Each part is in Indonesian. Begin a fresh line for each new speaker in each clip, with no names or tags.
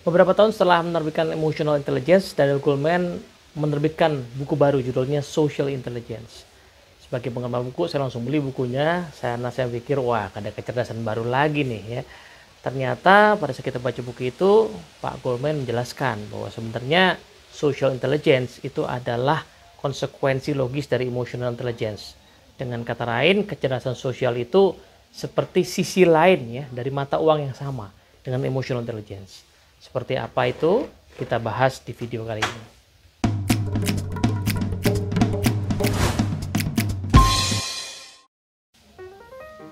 Beberapa tahun setelah menerbitkan Emotional Intelligence, Daniel Goleman menerbitkan buku baru judulnya Social Intelligence. Sebagai penggemar buku, saya langsung beli bukunya. Saya pikir, wah, ada kecerdasan baru lagi nih ya. Ternyata pada saat kita baca buku itu, Pak Goleman menjelaskan bahwa sebenarnya social intelligence itu adalah konsekuensi logis dari emotional intelligence. Dengan kata lain, kecerdasan sosial itu seperti sisi lain ya dari mata uang yang sama dengan emotional intelligence. Seperti apa itu? Kita bahas di video kali ini.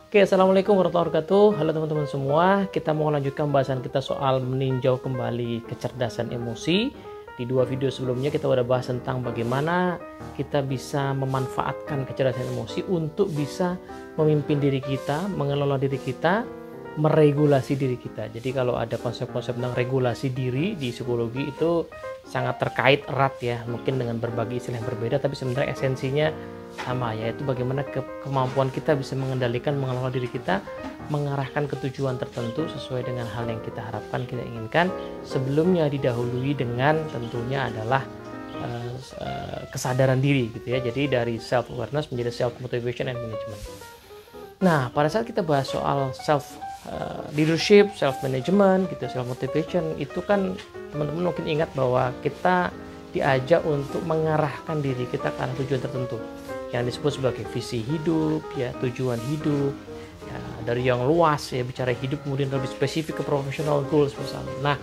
Oke, assalamualaikum warahmatullahi wabarakatuh. Halo teman-teman semua. Kita mau lanjutkan pembahasan kita soal meninjau kembali kecerdasan emosi. Di dua video sebelumnya kita udah bahas tentang bagaimana kita bisa memanfaatkan kecerdasan emosi untuk bisa memimpin diri kita, mengelola diri kita, meregulasi diri kita. Jadi kalau ada konsep-konsep tentang regulasi diri di psikologi itu sangat terkait erat ya, mungkin dengan berbagai istilah yang berbeda, tapi sebenarnya esensinya sama, yaitu bagaimana kemampuan kita bisa mengendalikan, mengelola diri kita, mengarahkan ke tujuan tertentu sesuai dengan hal yang kita harapkan, kita inginkan, sebelumnya didahului dengan tentunya adalah kesadaran diri gitu ya. Jadi dari self awareness menjadi self motivation and management. Nah, pada saat kita bahas soal self leadership, self management gitu, self motivation, itu kan teman-teman mungkin ingat bahwa kita diajak untuk mengarahkan diri kita ke arah tujuan tertentu yang disebut sebagai visi hidup ya, tujuan hidup ya, dari yang luas ya, bicara hidup, kemudian lebih spesifik ke professional goals misalnya. Nah,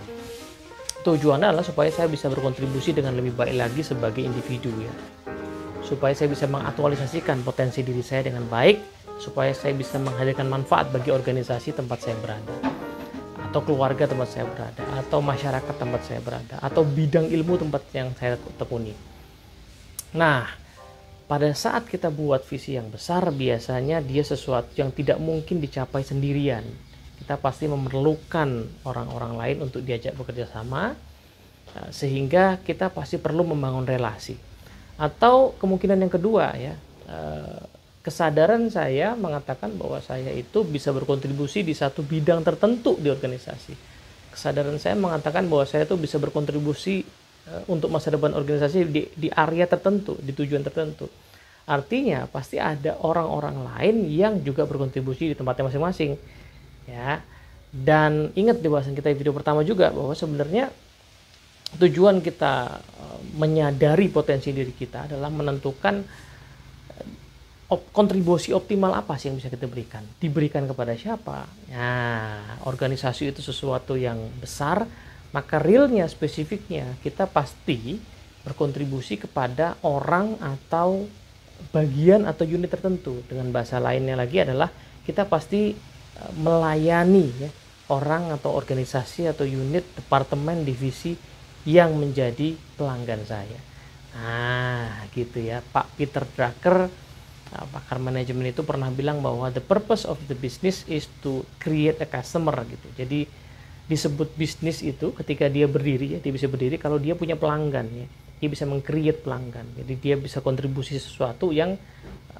tujuannya adalah supaya saya bisa berkontribusi dengan lebih baik lagi sebagai individu ya, supaya saya bisa mengaktualisasikan potensi diri saya dengan baik, supaya saya bisa menghadirkan manfaat bagi organisasi tempat saya berada, atau keluarga tempat saya berada, atau masyarakat tempat saya berada, atau bidang ilmu tempat yang saya tekuni. Nah, pada saat kita buat visi yang besar, biasanya dia sesuatu yang tidak mungkin dicapai sendirian. Kita pasti memerlukan orang-orang lain untuk diajak bekerja sama, sehingga kita pasti perlu membangun relasi. Atau kemungkinan yang kedua ya, kesadaran saya mengatakan bahwa saya itu bisa berkontribusi di satu bidang tertentu di organisasi. Kesadaran saya mengatakan bahwa saya itu bisa berkontribusi untuk masa depan organisasi di area tertentu, di tujuan tertentu. Artinya pasti ada orang-orang lain yang juga berkontribusi di tempatnya masing-masing. Ya. Dan ingat di bahasan kita di video pertama juga bahwa sebenarnya tujuan kita menyadari potensi diri kita adalah menentukan kontribusi optimal apa sih yang bisa kita berikan, diberikan kepada siapa. Nah, organisasi itu sesuatu yang besar, maka realnya, spesifiknya kita pasti berkontribusi kepada orang atau bagian atau unit tertentu. Dengan bahasa lainnya lagi adalah kita pasti melayani ya, orang atau organisasi atau unit, departemen, divisi yang menjadi pelanggan saya. Nah, gitu ya. Pak Peter Drucker, pakar manajemen itu pernah bilang bahwa the purpose of the business is to create a customer gitu. Jadi disebut bisnis itu ketika dia berdiri ya, dia bisa berdiri kalau dia punya pelanggan ya. Dia bisa meng-create pelanggan. Jadi dia bisa kontribusi sesuatu yang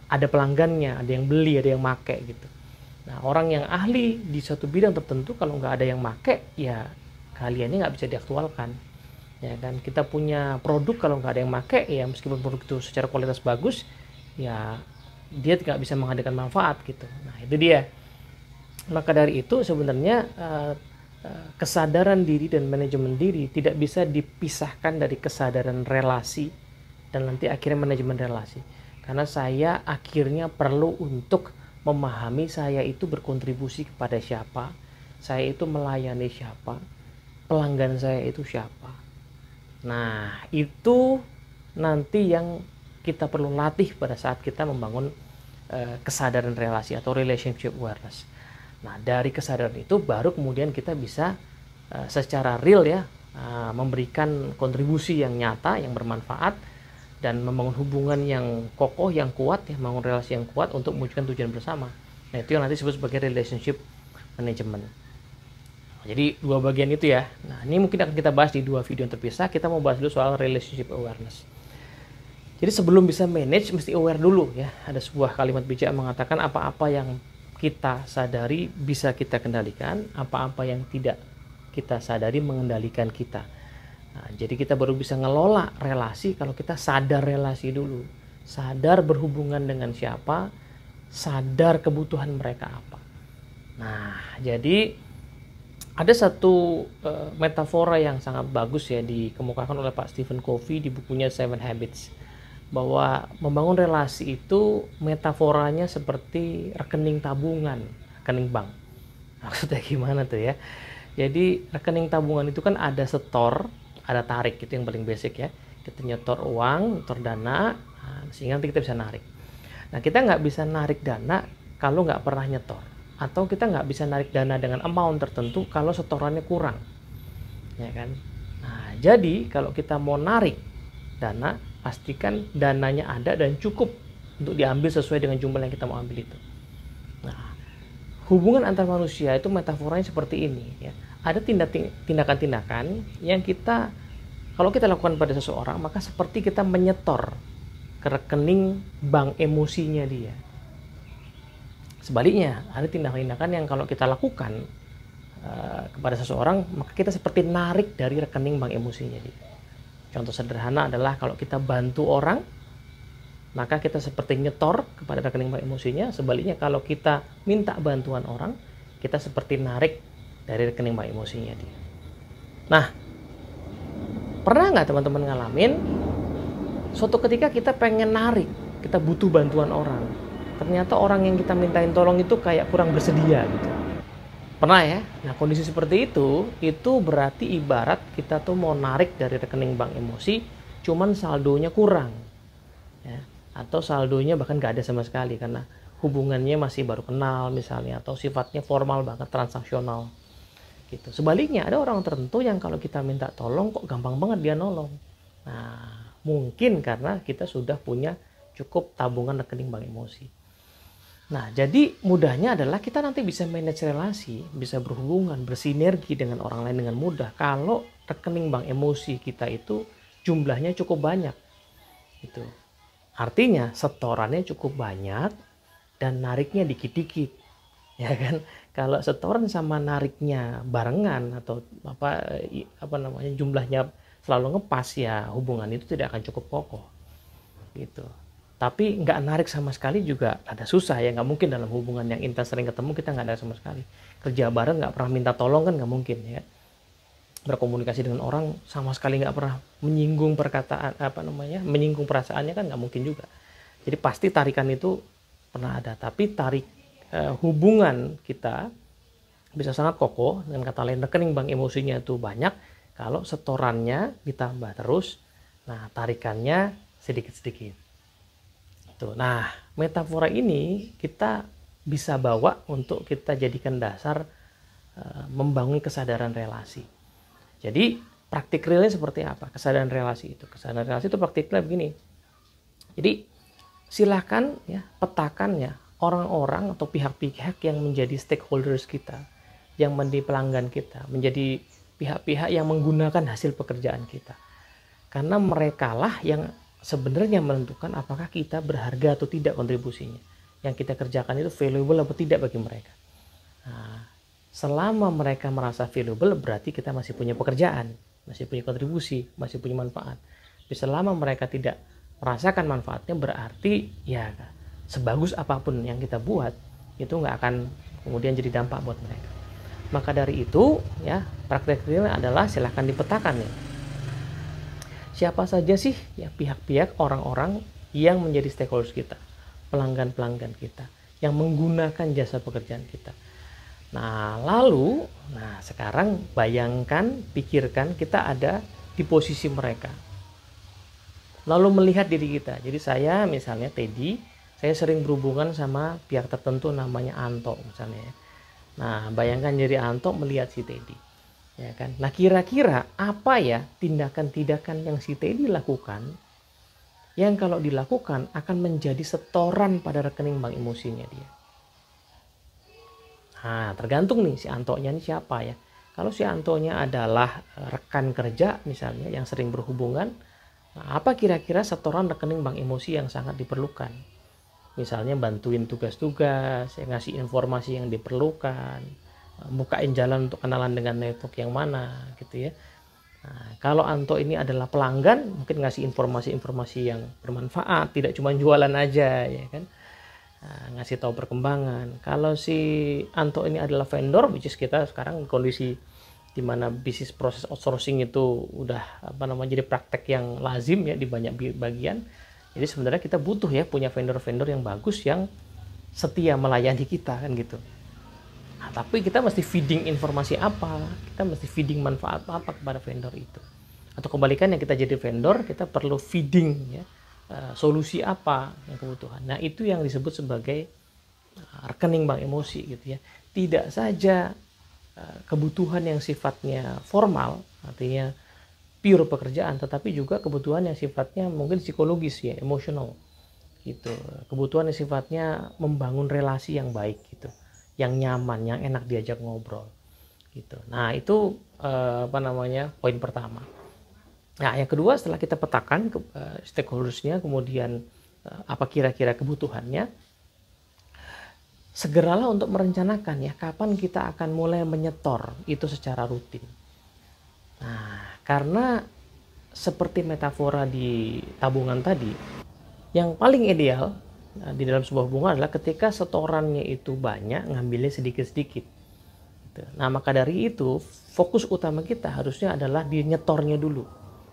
ada pelanggannya, ada yang beli, ada yang make gitu. Nah, orang yang ahli di suatu bidang tertentu kalau nggak ada yang make ya kaliannya nggak bisa diaktualkan. Ya kan, kita punya produk kalau nggak ada yang make ya meskipun produk itu secara kualitas bagus ya dia tidak bisa menghadirkan manfaat gitu. Nah, itu dia. Maka dari itu sebenarnya kesadaran diri dan manajemen diri tidak bisa dipisahkan dari kesadaran relasi dan nanti akhirnya manajemen relasi. Karena saya akhirnya perlu untuk memahami saya itu berkontribusi kepada siapa, saya itu melayani siapa, pelanggan saya itu siapa. Nah, itu nanti yang kita perlu latih pada saat kita membangun kesadaran relasi atau relationship awareness. Nah, dari kesadaran itu baru kemudian kita bisa secara real ya memberikan kontribusi yang nyata, yang bermanfaat, dan membangun hubungan yang kokoh, yang kuat ya, membangun relasi yang kuat untuk mewujudkan tujuan bersama. Nah, itu yang nanti disebut sebagai relationship management. Jadi dua bagian itu ya. Nah, ini mungkin akan kita bahas di dua video yang terpisah. Kita mau bahas dulu soal relationship awareness. Jadi sebelum bisa manage mesti aware dulu ya. Ada sebuah kalimat bijak yang mengatakan apa-apa yang kita sadari bisa kita kendalikan, apa-apa yang tidak kita sadari mengendalikan kita. Nah, jadi kita baru bisa ngelola relasi kalau kita sadar relasi dulu, sadar berhubungan dengan siapa, sadar kebutuhan mereka apa. Nah, jadi ada satu metafora yang sangat bagus ya dikemukakan oleh Pak Stephen Covey di bukunya Seven Habits, bahwa membangun relasi itu metaforanya seperti rekening tabungan, rekening bank. Maksudnya gimana tuh ya? Jadi rekening tabungan itu kan ada setor, ada tarik, itu yang paling basic ya. Kita nyetor uang, nyetor dana, sehingga nanti kita bisa narik. Nah, kita nggak bisa narik dana kalau nggak pernah nyetor, atau kita nggak bisa narik dana dengan amount tertentu kalau setorannya kurang, ya kan? Nah, jadi kalau kita mau narik dana, pastikan dananya ada dan cukup untuk diambil sesuai dengan jumlah yang kita mau ambil itu. Nah, hubungan antar manusia itu metaforanya seperti ini ya. Ada tindakan-tindakan yang kita, kalau kita lakukan pada seseorang, maka seperti kita menyetor ke rekening bank emosinya dia. Sebaliknya, ada tindakan-tindakan yang kalau kita lakukan kepada seseorang, maka kita seperti narik dari rekening bank emosinya dia. Contoh sederhana adalah kalau kita bantu orang, maka kita seperti nyetor kepada rekening bank emosinya. Sebaliknya, kalau kita minta bantuan orang, kita seperti narik dari rekening bank emosinya dia. Nah, pernah nggak teman-teman ngalamin suatu ketika kita pengen narik, kita butuh bantuan orang, ternyata orang yang kita mintain tolong itu kayak kurang bersedia gitu. Pernah ya? Nah, kondisi seperti itu berarti ibarat kita tuh mau narik dari rekening bank emosi, cuman saldonya kurang ya, atau saldonya bahkan nggak ada sama sekali karena hubungannya masih baru kenal misalnya, atau sifatnya formal banget, transaksional gitu. Sebaliknya, ada orang tertentu yang kalau kita minta tolong kok gampang banget dia nolong. Nah, mungkin karena kita sudah punya cukup tabungan rekening bank emosi. Nah, jadi mudahnya adalah kita nanti bisa manage relasi, bisa berhubungan, bersinergi dengan orang lain dengan mudah kalau rekening bank emosi kita itu jumlahnya cukup banyak. Gitu. Artinya setorannya cukup banyak dan nariknya dikit-dikit. Ya kan? Kalau setoran sama nariknya barengan atau apa namanya jumlahnya selalu ngepas, ya hubungan itu tidak akan cukup kokoh. Gitu. Tapi nggak narik sama sekali juga ada susah ya, nggak mungkin dalam hubungan yang intens sering ketemu kita nggak narik sama sekali. Kerja bareng nggak pernah minta tolong kan nggak mungkin ya. Berkomunikasi dengan orang sama sekali nggak pernah menyinggung perkataan menyinggung perasaannya kan nggak mungkin juga. Jadi pasti tarikan itu pernah ada, tapi hubungan kita bisa sangat kokoh, dengan kata lain rekening bank emosinya itu banyak kalau setorannya ditambah terus, nah tarikannya sedikit-sedikit. Nah, metafora ini kita bisa bawa untuk kita jadikan dasar membangun kesadaran relasi. Jadi praktik realnya seperti apa kesadaran relasi itu? Kesadaran relasi itu praktiknya begini. Jadi silakan ya petakan ya orang-orang atau pihak-pihak yang menjadi stakeholders kita, yang menjadi pelanggan kita, menjadi pihak-pihak yang menggunakan hasil pekerjaan kita. Karena merekalah yang sebenarnya menentukan apakah kita berharga atau tidak kontribusinya. Yang kita kerjakan itu valuable atau tidak bagi mereka. Nah, selama mereka merasa valuable, berarti kita masih punya pekerjaan, masih punya kontribusi, masih punya manfaat. Tapi selama mereka tidak merasakan manfaatnya, berarti ya sebagus apapun yang kita buat itu nggak akan kemudian jadi dampak buat mereka. Maka dari itu ya praktek realnya adalah silahkan dipetakan ya. Siapa saja sih ya pihak-pihak orang-orang yang menjadi stakeholders kita, pelanggan-pelanggan kita, yang menggunakan jasa pekerjaan kita. Nah lalu, sekarang bayangkan, pikirkan kita ada di posisi mereka. Lalu melihat diri kita. Jadi saya misalnya Teddy, saya sering berhubungan sama pihak tertentu namanya Anto misalnya ya. Nah, bayangkan jadi Anto melihat si Teddy. Ya kan? Nah, kira-kira apa ya tindakan-tindakan yang si Teddy lakukan yang kalau dilakukan akan menjadi setoran pada rekening bank emosinya dia. Nah, tergantung nih si Antonya ini siapa ya. Kalau si Antonya adalah rekan kerja misalnya yang sering berhubungan, nah, apa kira-kira setoran rekening bank emosi yang sangat diperlukan? Misalnya bantuin tugas-tugas, ngasih informasi yang diperlukan, bukain jalan untuk kenalan dengan network yang mana gitu ya. Nah, kalau Anto ini adalah pelanggan, mungkin ngasih informasi-informasi yang bermanfaat, tidak cuma jualan aja ya kan. Nah, ngasih tahu perkembangan. Kalau si Anto ini adalah vendor, which is kita sekarang kondisi di mana bisnis proses outsourcing itu udah jadi praktek yang lazim ya di banyak bagian. Jadi sebenarnya kita butuh ya punya vendor-vendor yang bagus yang setia melayani kita kan gitu. Nah, tapi kita mesti feeding informasi apa, kita mesti feeding manfaat apa kepada vendor itu. Atau kebalikannya, kita jadi vendor, kita perlu feeding ya, solusi apa yang kebutuhan. Nah, itu yang disebut sebagai rekening bank emosi gitu ya. Tidak saja kebutuhan yang sifatnya formal, artinya pure pekerjaan, tetapi juga kebutuhan yang sifatnya mungkin psikologis ya, emosional gitu. Kebutuhan yang sifatnya membangun relasi yang baik gitu, yang nyaman, yang enak diajak ngobrol gitu. Nah, itu poin pertama. Nah, yang kedua, setelah kita petakan stakeholdersnya, kemudian apa kira-kira kebutuhannya, segeralah untuk merencanakan ya kapan kita akan mulai menyetor itu secara rutin. Nah, karena seperti metafora di tabungan tadi, yang paling ideal di dalam sebuah hubungan adalah ketika setorannya itu banyak, ngambilnya sedikit-sedikit. Nah, maka dari itu fokus utama kita harusnya adalah di nyetornya dulu.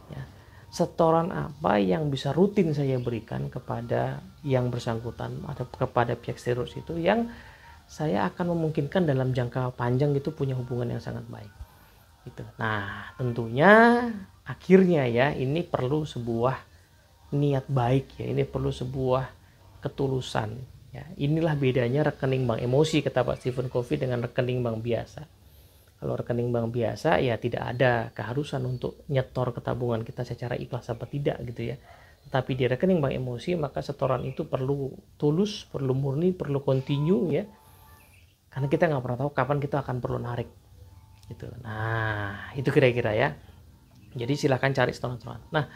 Ya. Setoran apa yang bisa rutin saya berikan kepada yang bersangkutan atau kepada pihak serius itu yang saya akan memungkinkan dalam jangka panjang itu punya hubungan yang sangat baik. Gitu. Nah, tentunya akhirnya ya ini perlu sebuah niat baik ya, ini perlu sebuah ketulusan ya. Inilah bedanya rekening bank emosi, kata Pak Stephen Covey, dengan rekening bank biasa. Kalau rekening bank biasa ya tidak ada keharusan untuk nyetor ke tabungan kita secara ikhlas apa tidak gitu ya. Tapi di rekening bank emosi maka setoran itu perlu tulus, perlu murni, perlu continue ya. Karena kita nggak pernah tahu kapan kita akan perlu narik gitu. Nah, itu kira-kira ya. Jadi silahkan cari setoran. Nah,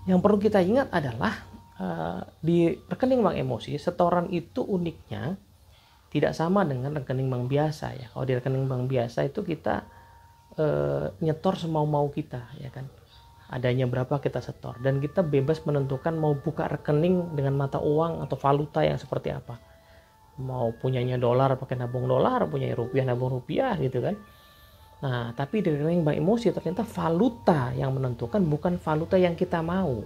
yang perlu kita ingat adalah di rekening bank emosi, setoran itu uniknya tidak sama dengan rekening bank biasa ya. Kalau di rekening bank biasa itu kita nyetor semau-mau kita ya kan. Adanya berapa kita setor dan kita bebas menentukan mau buka rekening dengan mata uang atau valuta yang seperti apa. Mau punyanya dolar pakai nabung dolar, punya rupiah nabung rupiah gitu kan. Nah, tapi di rekening bank emosi ternyata valuta yang menentukan bukan valuta yang kita mau,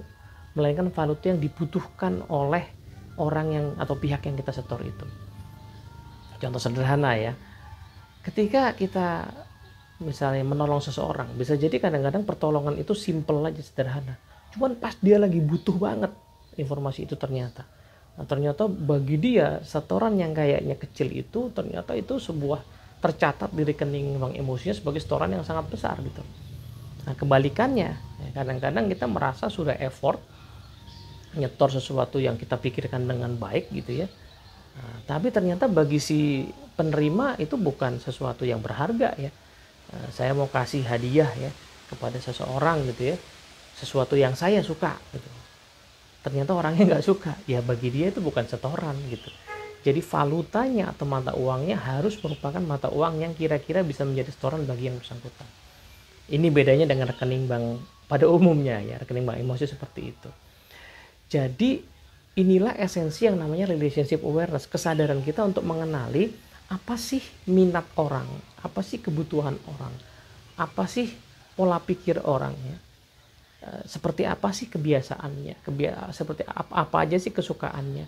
melainkan valuta yang dibutuhkan oleh orang yang atau pihak yang kita setor itu. Contoh sederhana ya, ketika kita misalnya menolong seseorang, bisa jadi kadang-kadang pertolongan itu simple aja, sederhana. Cuman pas dia lagi butuh banget informasi itu ternyata. Nah, ternyata bagi dia setoran yang kayaknya kecil itu ternyata itu sebuah tercatat di rekening bank emosinya sebagai setoran yang sangat besar gitu. Nah, kebalikannya, kadang-kadang kita merasa sudah effort nyetor sesuatu yang kita pikirkan dengan baik gitu ya. Nah, tapi ternyata bagi si penerima itu bukan sesuatu yang berharga ya. Saya mau kasih hadiah ya kepada seseorang gitu ya, sesuatu yang saya suka gitu. Ternyata orangnya nggak suka, ya bagi dia itu bukan setoran gitu. Jadi valutanya atau mata uangnya harus merupakan mata uang yang kira-kira bisa menjadi setoran bagi yang bersangkutan. Ini bedanya dengan rekening bank pada umumnya ya, rekening bank emosi seperti itu. Jadi inilah esensi yang namanya relationship awareness, kesadaran kita untuk mengenali apa sih minat orang, apa sih kebutuhan orang, apa sih pola pikir orang ya. Seperti apa sih kebiasaannya, seperti apa aja sih kesukaannya.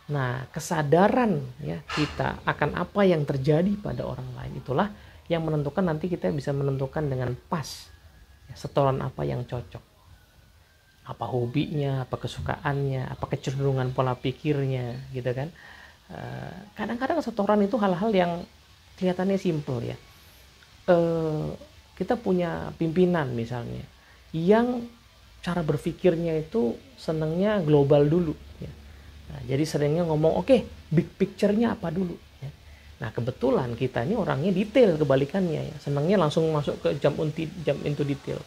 Nah, kesadaran ya kita akan apa yang terjadi pada orang lain itulah yang menentukan nanti kita bisa menentukan dengan pas ya, setoran apa yang cocok. Apa hobinya, apa kesukaannya, apa kecenderungan pola pikirnya gitu kan. Kadang-kadang setoran itu hal-hal yang kelihatannya simple ya. Kita punya pimpinan misalnya yang cara berpikirnya itu senangnya global dulu ya. Nah, jadi seringnya ngomong oke, big picture-nya apa dulu ya. Nah, kebetulan kita ini orangnya detail, kebalikannya ya. Senangnya langsung masuk ke jump into detail.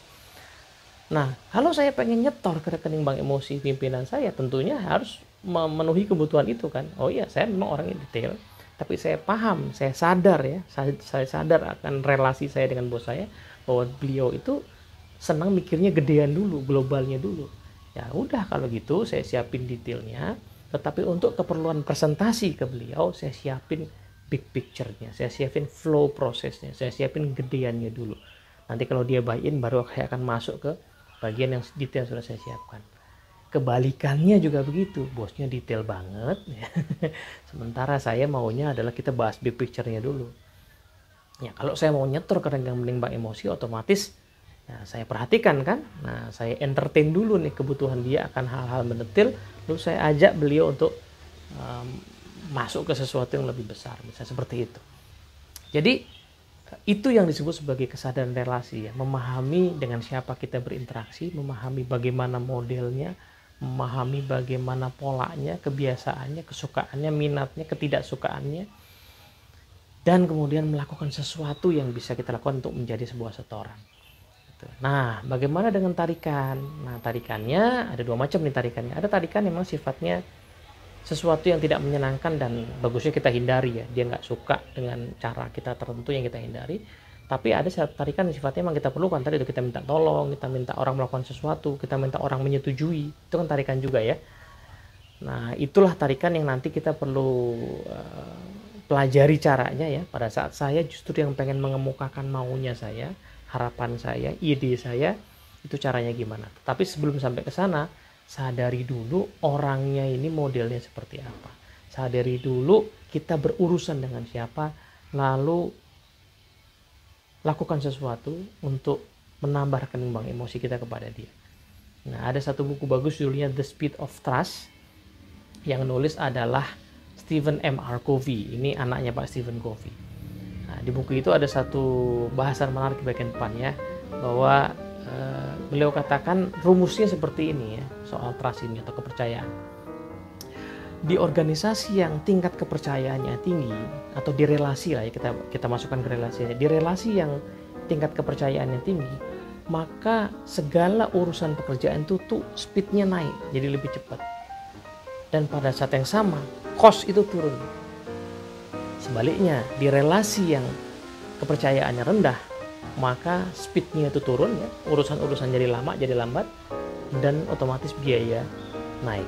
Nah, kalau saya pengen nyetor ke rekening bank emosi pimpinan saya, tentunya harus memenuhi kebutuhan itu kan. Oh iya, saya memang orangnya detail, tapi saya paham, saya sadar ya, saya sadar akan relasi saya dengan bos saya, bahwa beliau itu senang mikirnya gedean dulu, globalnya dulu. Ya udah, kalau gitu saya siapin detailnya, tetapi untuk keperluan presentasi ke beliau, saya siapin big picture-nya, saya siapin flow prosesnya, saya siapin gedeannya dulu. Nanti kalau dia buy-in, baru saya akan masuk ke bagian yang detail yang sudah saya siapkan. Kebalikannya juga begitu, bosnya detail banget sementara saya maunya adalah kita bahas big picture-nya dulu. Ya kalau saya mau nyetor ke rekening bank emosi, otomatis ya, saya perhatikan kan, nah saya entertain dulu nih kebutuhan dia akan hal-hal mendetail, lalu saya ajak beliau untuk masuk ke sesuatu yang lebih besar, misalnya seperti itu. Jadi itu yang disebut sebagai kesadaran relasi ya, memahami dengan siapa kita berinteraksi, memahami bagaimana modelnya, memahami bagaimana polanya, kebiasaannya, kesukaannya, minatnya, ketidaksukaannya, dan kemudian melakukan sesuatu yang bisa kita lakukan untuk menjadi sebuah setoran. Nah, bagaimana dengan tarikan? Nah, tarikannya ada dua macam nih tarikannya. Ada tarikan yang memang sifatnya sesuatu yang tidak menyenangkan dan bagusnya kita hindari ya. Dia nggak suka dengan cara kita tertentu yang kita hindari. Tapi ada tarikan yang sifatnya memang kita perlukan. Tadi itu kita minta tolong, kita minta orang melakukan sesuatu, kita minta orang menyetujui. Itu kan tarikan juga ya. Nah, itulah tarikan yang nanti kita perlu pelajari caranya ya. Pada saat saya justru yang pengen mengemukakan maunya saya, harapan saya, ide saya, itu caranya gimana. Tapi sebelum sampai ke sana, sadari dulu orangnya ini modelnya seperti apa. Sadari dulu kita berurusan dengan siapa, lalu lakukan sesuatu untuk menambah rekening bank emosi kita kepada dia. Nah, ada satu buku bagus judulnya The Speed of Trust, yang nulis adalah Stephen M.R. Covey. Ini anaknya Pak Stephen Covey. Nah, di buku itu ada satu bahasan menarik di bagian depan ya, bahwa beliau katakan rumusnya seperti ini ya, soal trust ini atau kepercayaan. Di organisasi yang tingkat kepercayaannya tinggi, atau di relasi lah ya, kita masukkan ke relasi, di relasi yang tingkat kepercayaannya tinggi, maka segala urusan pekerjaan itu tuh speednya naik, jadi lebih cepat. Dan pada saat yang sama, cost itu turun. Sebaliknya, di relasi yang kepercayaannya rendah, maka speednya itu turun ya, urusan-urusan jadi lama, jadi lambat, dan otomatis biaya naik.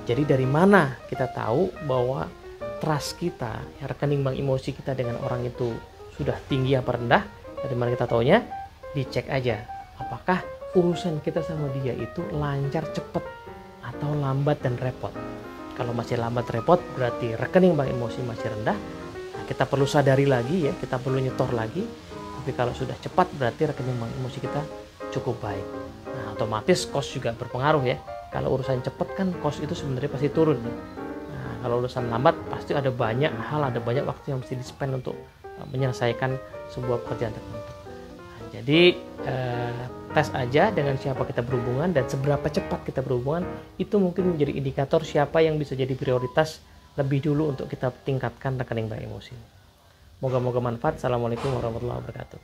Jadi dari mana kita tahu bahwa trust kita, ya, rekening bank emosi kita dengan orang itu sudah tinggi apa rendah? Dari mana kita taunya? Dicek aja, apakah urusan kita sama dia itu lancar, cepat, atau lambat dan repot. Kalau masih lambat repot, berarti rekening bank emosi masih rendah. Nah, kita perlu sadari lagi ya, kita perlu nyetor lagi. Tapi kalau sudah cepat, berarti rekening bank emosi kita cukup baik. Nah, otomatis cost juga berpengaruh ya. Kalau urusan cepat kan cost itu sebenarnya pasti turun ya. Nah, kalau urusan lambat pasti ada banyak hal, ada banyak waktu yang mesti di-spend untuk menyelesaikan sebuah pekerjaan tertentu. Nah, jadi tes aja dengan siapa kita berhubungan dan seberapa cepat kita berhubungan, itu mungkin menjadi indikator siapa yang bisa jadi prioritas lebih dulu untuk kita tingkatkan rekening bank emosi. Moga-moga manfaat. Assalamualaikum warahmatullahi wabarakatuh.